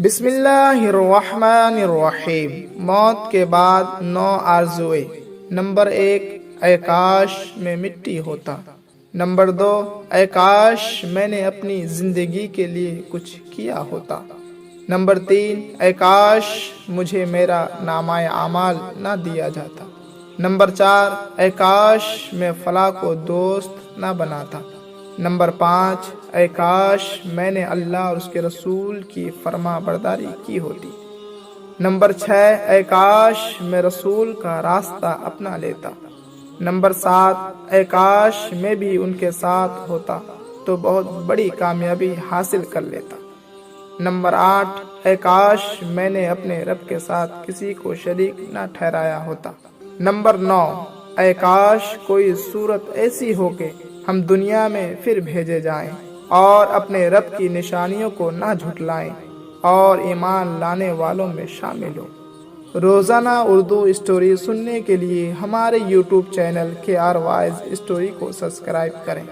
بسم اللہ الرحمن الرحیم۔ موت کے بعد 9 آرزوئیں۔ نمبر 1، اے کاش میں مٹی ہوتا۔ نمبر 2، اے کاش میں نے اپنی زندگی کے لیے کچھ کیا ہوتا۔ نمبر 3، اے کاش مجھے میرا نامہ اعمال نہ دیا جاتا۔ نمبر 4، اے کاش میں فلاں کو دوست نہ بناتا۔ نمبر 5، اے کاش میں نے اللہ اور اس کے رسول کی فرما برداری کی ہوتی۔ نمبر 6، اے کاش میں رسول کا راستہ اپنا لیتا۔ نمبر 7، اے کاش میں بھی ان کے ساتھ ہوتا تو بہت بڑی کامیابی حاصل کر لیتا۔ نمبر 8، اے کاش میں نے اپنے رب کے ساتھ کسی کو شریک نہ ٹھہرایا ہوتا۔ نمبر 9، اے کاش کوئی صورت ایسی ہو کہ ہم دنیا میں پھر بھیجے جائیں اور اپنے رب کی نشانیوں کو نہ جھٹلائیں اور ایمان لانے والوں میں شامل ہوں۔ روزانہ اردو اسٹوری سننے کے لیے ہمارے YouTube channel KR Wise story کو سبسکرائب کریں۔